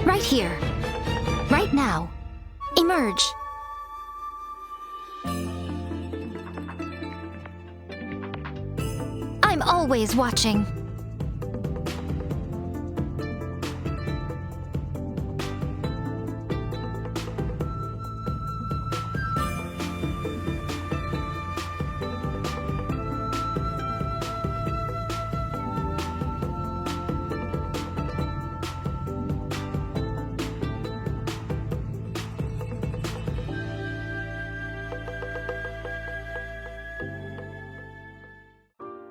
Right here. Right now. Emerge. I'm always watching.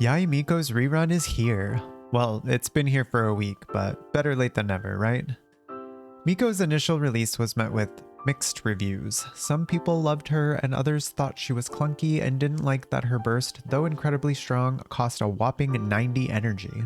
Yae Miko's rerun is here. Well, it's been here for a week, but better late than never, right? Miko's initial release was met with mixed reviews. Some people loved her and others thought she was clunky and didn't like that her burst, though incredibly strong, cost a whopping 90 energy.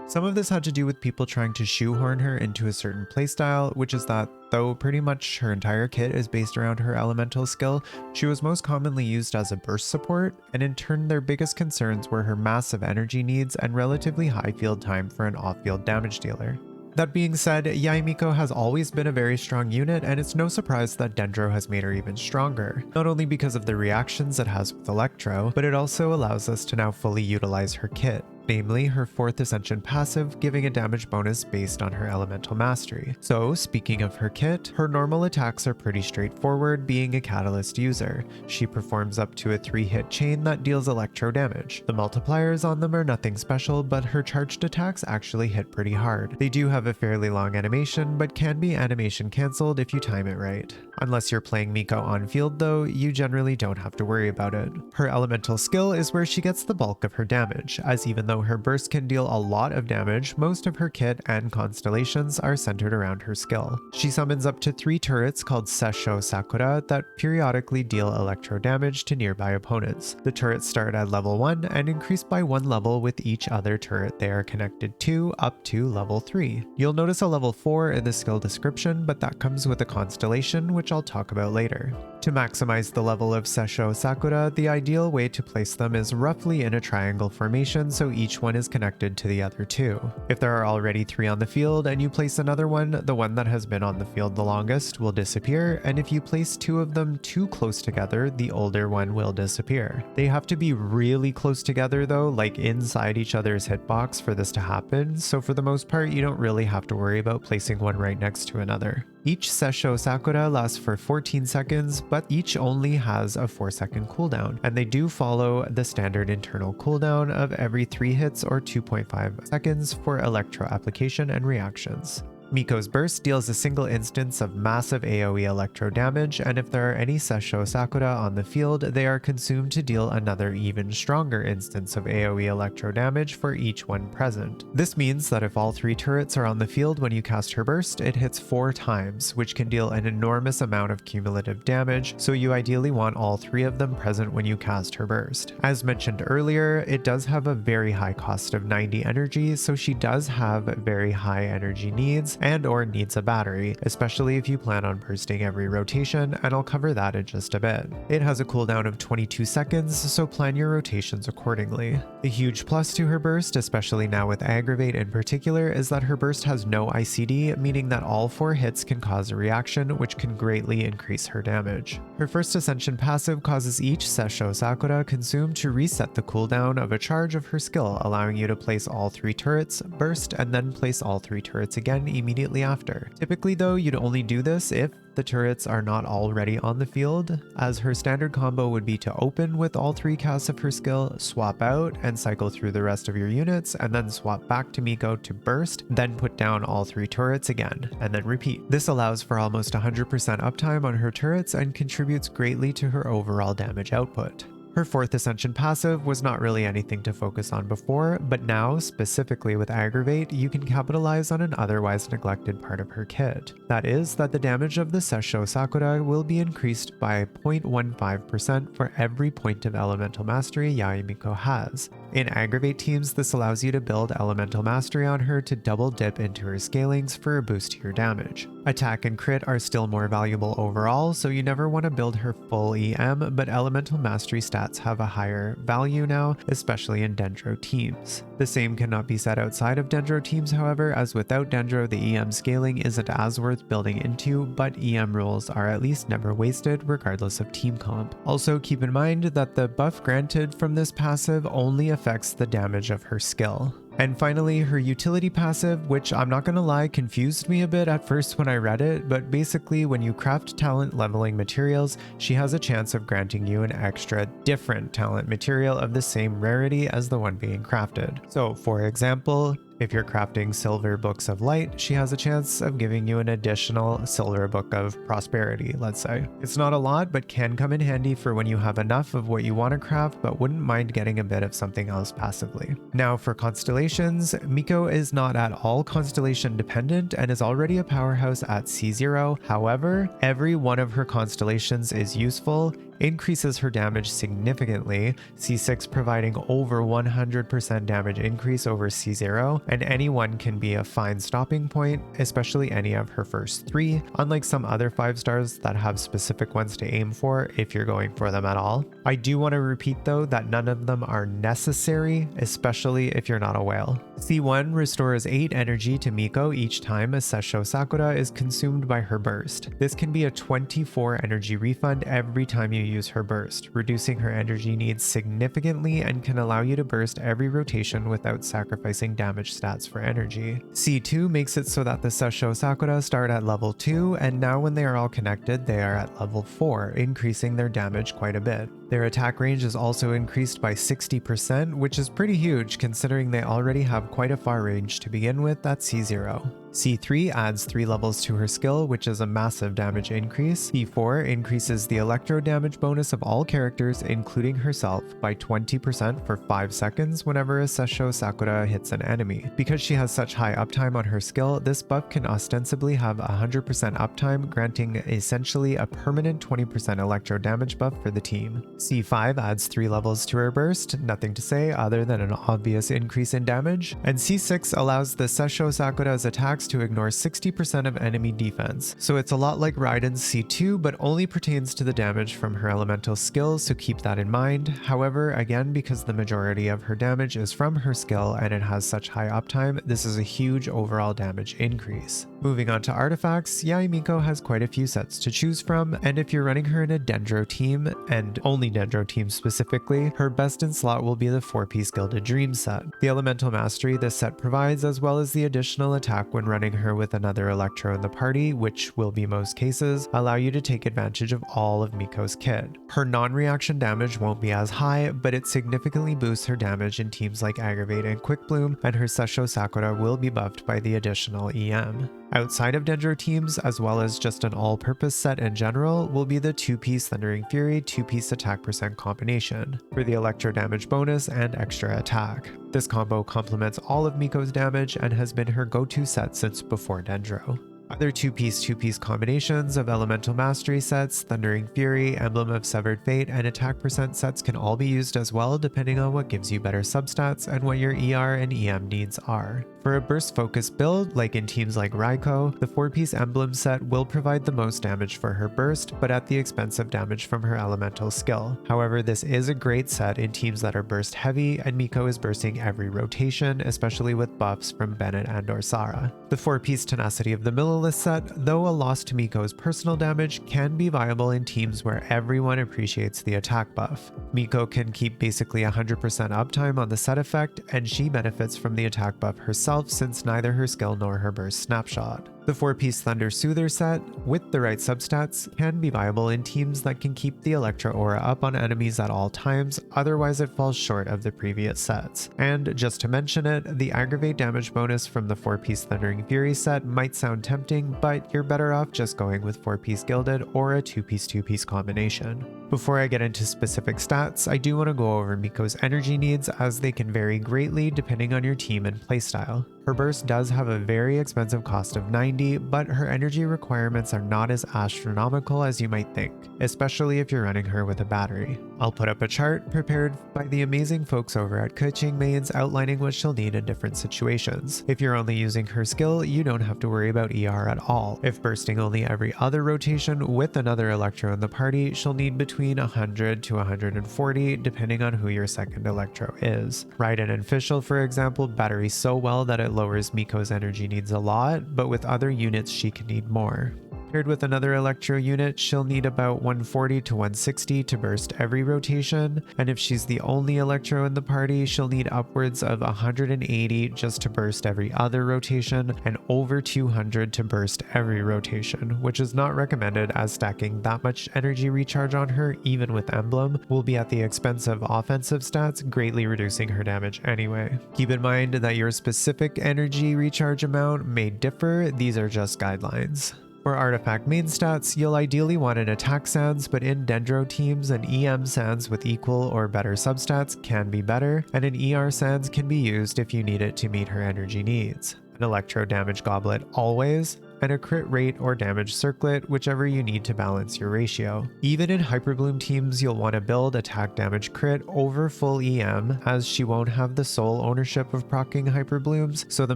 Some of this had to do with people trying to shoehorn her into a certain playstyle, which is that, though pretty much her entire kit is based around her elemental skill, she was most commonly used as a burst support, and in turn their biggest concerns were her massive energy needs and relatively high field time for an off-field damage dealer. That being said, Yae Miko has always been a very strong unit, and it's no surprise that Dendro has made her even stronger, not only because of the reactions it has with Electro, but it also allows us to now fully utilize her kit. Namely, her 4th Ascension passive, giving a damage bonus based on her elemental mastery. So, speaking of her kit, her normal attacks are pretty straightforward, being a catalyst user. She performs up to a 3-hit chain that deals electro damage. The multipliers on them are nothing special, but her charged attacks actually hit pretty hard. They do have a fairly long animation, but can be animation cancelled if you time it right. Unless you're playing Miko on field though, you generally don't have to worry about it. Her elemental skill is where she gets the bulk of her damage, as even though her burst can deal a lot of damage, most of her kit and constellations are centered around her skill. She summons up to 3 turrets called Sessho Sakura that periodically deal electro damage to nearby opponents. The turrets start at level 1 and increase by 1 level with each other turret they are connected to up to level 3. You'll notice a level 4 in the skill description, but that comes with a constellation, which I'll talk about later. To maximize the level of Sessho Sakura, the ideal way to place them is roughly in a triangle formation so each one is connected to the other 2. If there are already 3 on the field and you place another one, the one that has been on the field the longest will disappear, and if you place 2 of them too close together, the older one will disappear. They have to be really close together though, like inside each other's hitbox for this to happen, so for the most part you don't really have to worry about placing one right next to another. Each Sessho Sakura lasts for 14 seconds, but each only has a 4-second cooldown, and they do follow the standard internal cooldown of every 3 hits or 2.5 seconds for electro application and reactions. Miko's burst deals a single instance of massive AoE electro damage, and if there are any Sessho Sakura on the field, they are consumed to deal another even stronger instance of AoE electro damage for each one present. This means that if all 3 turrets are on the field when you cast her burst, it hits 4 times, which can deal an enormous amount of cumulative damage, so you ideally want all 3 of them present when you cast her burst. As mentioned earlier, it does have a very high cost of 90 energy, so she does have very high energy needs, and or needs a battery, especially if you plan on bursting every rotation, and I'll cover that in just a bit. It has a cooldown of 22 seconds, so plan your rotations accordingly. The huge plus to her burst, especially now with Aggravate in particular, is that her burst has no ICD, meaning that all 4 hits can cause a reaction, which can greatly increase her damage. Her 1st Ascension passive causes each Sessho Sakura consumed to reset the cooldown of a charge of her skill, allowing you to place all 3 turrets, burst, and then place all 3 turrets again immediately after. Typically though, you'd only do this if the turrets are not already on the field, as her standard combo would be to open with all 3 casts of her skill, swap out and cycle through the rest of your units, and then swap back to Miko to burst, then put down all 3 turrets again, and then repeat. This allows for almost 100% uptime on her turrets and contributes greatly to her overall damage output. Her 4th Ascension passive was not really anything to focus on before, but now, specifically with Aggravate, you can capitalize on an otherwise neglected part of her kit. That is, that the damage of the Sessho Sakura will be increased by 0.15% for every point of elemental mastery Yae Miko has. In Aggravate teams, this allows you to build Elemental Mastery on her to double dip into her scalings for a boost to your damage. Attack and crit are still more valuable overall, so you never want to build her full EM, but Elemental Mastery stats have a higher value now, especially in Dendro teams. The same cannot be said outside of Dendro teams, however, as without Dendro the EM scaling isn't as worth building into, but EM rules are at least never wasted regardless of team comp. Also keep in mind that the buff granted from this passive only affects the damage of her skill. And finally, her utility passive, which I'm not gonna lie confused me a bit at first when I read it, but basically when you craft talent leveling materials, she has a chance of granting you an extra different talent material of the same rarity as the one being crafted. So for example, if you're crafting Silver Books of Light, she has a chance of giving you an additional Silver Book of Prosperity, let's say. It's not a lot, but can come in handy for when you have enough of what you want to craft, but wouldn't mind getting a bit of something else passively. Now for Constellations, Miko is not at all Constellation dependent and is already a powerhouse at C0. However, every one of her constellations is useful, increases her damage significantly, C6 providing over 100% damage increase over C0, and any one can be a fine stopping point, especially any of her first 3, unlike some other 5 stars that have specific ones to aim for if you're going for them at all. I do want to repeat though that none of them are necessary, especially if you're not a whale. C1 restores 8 energy to Miko each time a Sessho Sakura is consumed by her burst. This can be a 24 energy refund every time you use her burst, reducing her energy needs significantly and can allow you to burst every rotation without sacrificing damage stats for energy. C2 makes it so that the Sessho Sakura start at level 2, and now when they are all connected, they are at level 4, increasing their damage quite a bit. Their attack range is also increased by 60%, which is pretty huge considering they already have quite a far range to begin with at C0. C3 adds 3 levels to her skill, which is a massive damage increase. C4 increases the electro damage bonus of all characters, including herself, by 20% for 5 seconds whenever a Sessho Sakura hits an enemy. Because she has such high uptime on her skill, this buff can ostensibly have 100% uptime, granting essentially a permanent 20% electro damage buff for the team. C5 adds 3 levels to her burst, nothing to say other than an obvious increase in damage, and C6 allows the Sessho Sakura's attacks to ignore 60% of enemy defense. So it's a lot like Raiden's C2, but only pertains to the damage from her elemental skills, so keep that in mind. However, again, because the majority of her damage is from her skill and it has such high uptime, this is a huge overall damage increase. Moving on to artifacts, Yae Miko has quite a few sets to choose from, and if you're running her in a Dendro team, and only Dendro team specifically, her best in slot will be the 4-piece Gilded Dream set. The elemental mastery this set provides, as well as the additional attack when running her with another Electro in the party, which will be most cases, allow you to take advantage of all of Miko's kit. Her non-reaction damage won't be as high, but it significantly boosts her damage in teams like Aggravate and Quick Bloom, and her Sessho Sakura will be buffed by the additional EM. Outside of Dendro teams, as well as just an all-purpose set in general, will be the 2-piece Thundering Fury 2-piece attack percent combination, for the electro damage bonus and extra attack. This combo complements all of Miko's damage and has been her go-to set since before Dendro. Other 2-piece combinations of Elemental Mastery sets, Thundering Fury, Emblem of Severed Fate, and attack percent sets can all be used as well depending on what gives you better substats and what your ER and EM needs are. For a burst focus build, like in teams like Raiko, the 4-piece Emblem set will provide the most damage for her burst, but at the expense of damage from her elemental skill. However, this is a great set in teams that are burst heavy, and Miko is bursting every rotation, especially with buffs from Bennett and or Sara. The 4-piece Tenacity of the Millilith set, though a loss to Miko's personal damage, can be viable in teams where everyone appreciates the attack buff. Miko can keep basically 100% uptime on the set effect, and she benefits from the attack buff herself since neither her skill nor her burst snapshot. The 4-piece Thunder Soother set, with the right substats, can be viable in teams that can keep the Electro Aura up on enemies at all times, otherwise it falls short of the previous sets. And just to mention it, the aggravate damage bonus from the 4-piece Thundering Fury set might sound tempting, but you're better off just going with 4-piece Gilded or a 2-piece combination. Before I get into specific stats, I do want to go over Miko's energy needs as they can vary greatly depending on your team and playstyle. Her burst does have a very expensive cost of 90, but her energy requirements are not as astronomical as you might think, especially if you're running her with a battery. I'll put up a chart prepared by the amazing folks over at Coaching Mains outlining what she'll need in different situations. If you're only using her skill, you don't have to worry about ER at all. If bursting only every other rotation with another Electro in the party, she'll need between 100 to 140 depending on who your second Electro is. Raiden and Fischl, for example, battery so well that it lowers Miko's energy needs a lot, but with other units she can need more. Paired with another Electro unit, she'll need about 140 to 160 to burst every rotation, and if she's the only Electro in the party, she'll need upwards of 180 just to burst every other rotation, and over 200 to burst every rotation, which is not recommended as stacking that much energy recharge on her, even with Emblem, will be at the expense of offensive stats, greatly reducing her damage anyway. Keep in mind that your specific energy recharge amount may differ, these are just guidelines. For artifact main stats, you'll ideally want an attack sans, but in Dendro teams, an EM sans with equal or better substats can be better, and an ER sans can be used if you need it to meet her energy needs. An Electro damage goblet always, and a crit rate or damage circlet, whichever you need to balance your ratio. Even in Hyperbloom teams, you'll want to build attack damage crit over full EM, as she won't have the sole ownership of proccing Hyperblooms, so the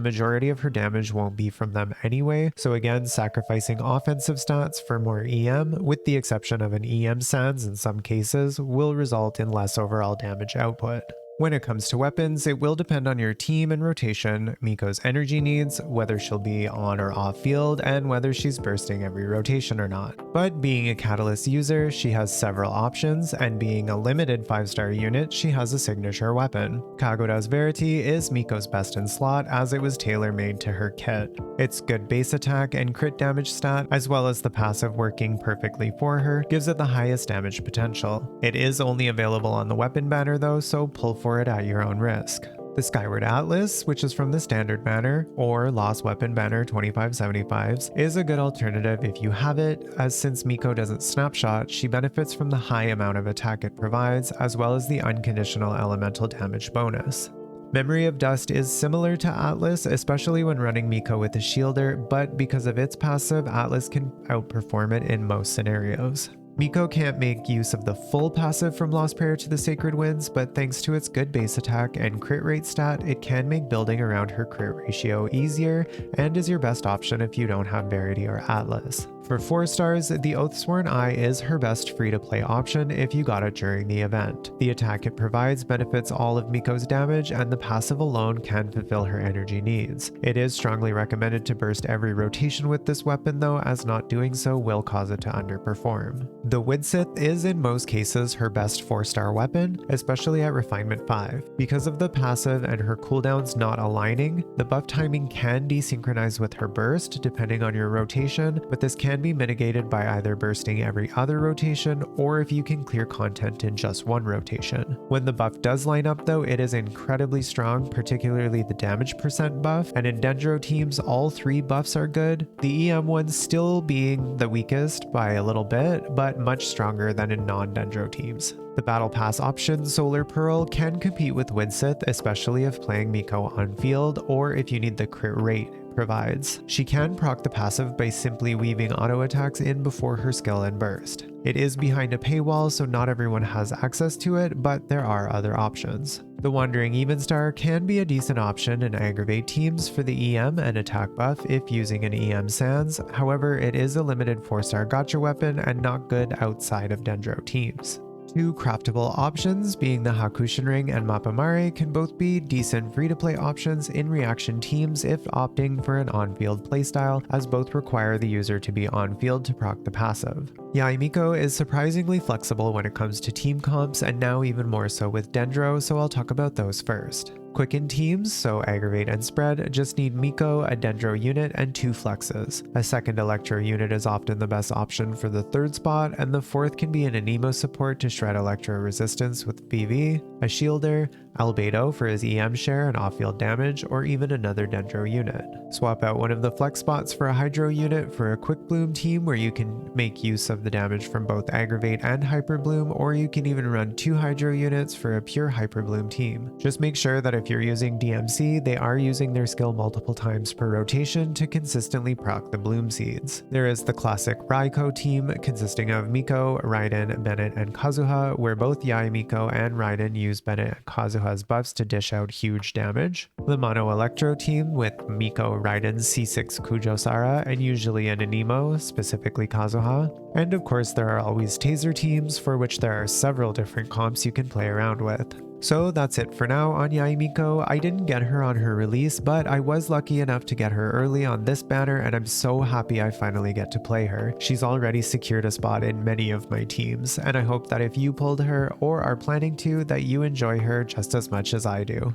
majority of her damage won't be from them anyway, so again, sacrificing offensive stats for more EM, with the exception of an EM sans in some cases, will result in less overall damage output. When it comes to weapons, it will depend on your team and rotation, Miko's energy needs, whether she'll be on or off field, and whether she's bursting every rotation or not. But being a Catalyst user, she has several options, and being a limited 5-star unit, she has a signature weapon. Kagoda's Verity is Miko's best in slot, as it was tailor-made to her kit. Its good base attack and crit damage stat, as well as the passive working perfectly for her, gives it the highest damage potential. It is only available on the weapon banner though, so pull for it at your own risk. The Skyward Atlas, which is from the standard banner, or Lost Weapon banner 2575s, is a good alternative if you have it, as since Miko doesn't snapshot, she benefits from the high amount of attack it provides, as well as the unconditional elemental damage bonus. Memory of Dust is similar to Atlas, especially when running Miko with a shielder, but because of its passive, Atlas can outperform it in most scenarios. Miko can't make use of the full passive from Lost Prayer to the Sacred Winds, but thanks to its good base attack and crit rate stat, it can make building around her crit ratio easier, and is your best option if you don't have Verity or Atlas. For 4 stars, the Oathsworn Eye is her best free-to-play option if you got it during the event. The attack it provides benefits all of Miko's damage, and the passive alone can fulfill her energy needs. It is strongly recommended to burst every rotation with this weapon though, as not doing so will cause it to underperform. The Widsith is in most cases her best 4-star weapon, especially at Refinement 5. Because of the passive and her cooldowns not aligning, the buff timing can desynchronize with her burst depending on your rotation, but this can be mitigated by either bursting every other rotation or if you can clear content in just one rotation. When the buff does line up though, it is incredibly strong, particularly the damage percent buff, and in Dendro teams all 3 buffs are good, the EM one still being the weakest by a little bit, but much stronger than in non-Dendro teams. The Battle Pass option, Solar Pearl, can compete with Widsith, especially if playing Miko on field or if you need the crit rate it provides. She can proc the passive by simply weaving auto attacks in before her skill and burst. It is behind a paywall, so not everyone has access to it, but there are other options. The Wandering Evenstar can be a decent option in aggravate teams for the EM and attack buff if using an EM sans, however it is a limited 4-star gacha weapon and not good outside of Dendro teams. 2 craftable options, being the Hakushin Ring and Mappamare, can both be decent free-to-play options in reaction teams if opting for an on-field playstyle, as both require the user to be on-field to proc the passive. Yae Miko is surprisingly flexible when it comes to team comps, and now even more so with Dendro, so I'll talk about those first. Quicken teams, so aggravate and spread, just need Miko, a Dendro unit, and 2 flexes. A second Electro unit is often the best option for the 3rd spot, and the 4th can be an Anemo support to shred Electro resistance with VV, a shielder, Albedo for his EM share and off-field damage, or even another Dendro unit. Swap out one of the flex spots for a Hydro unit for a Quick Bloom team where you can make use of the damage from both Aggravate and Hyper Bloom, or you can even run 2 Hydro units for a pure Hyper Bloom team. Just make sure that if you're using DMC, they are using their skill multiple times per rotation to consistently proc the bloom seeds. There is the classic Raiko team consisting of Miko, Raiden, Bennett, and Kazuha, where both Yae Miko and Raiden use Bennett and Kazuha's buffs to dish out huge damage. The Mono Electro team with Miko, Raiden, C6 Kujosara, and usually an Anemo, specifically Kazuha. And of course there are always Taser teams, for which there are several different comps you can play around with. So that's it for now on Yae Miko. I didn't get her on her release, but I was lucky enough to get her early on this banner, and I'm so happy I finally get to play her. She's already secured a spot in many of my teams, and I hope that if you pulled her or are planning to, that you enjoy her just as much as I do.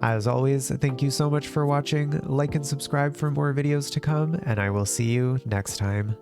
As always, thank you so much for watching. Like and subscribe for more videos to come, and I will see you next time.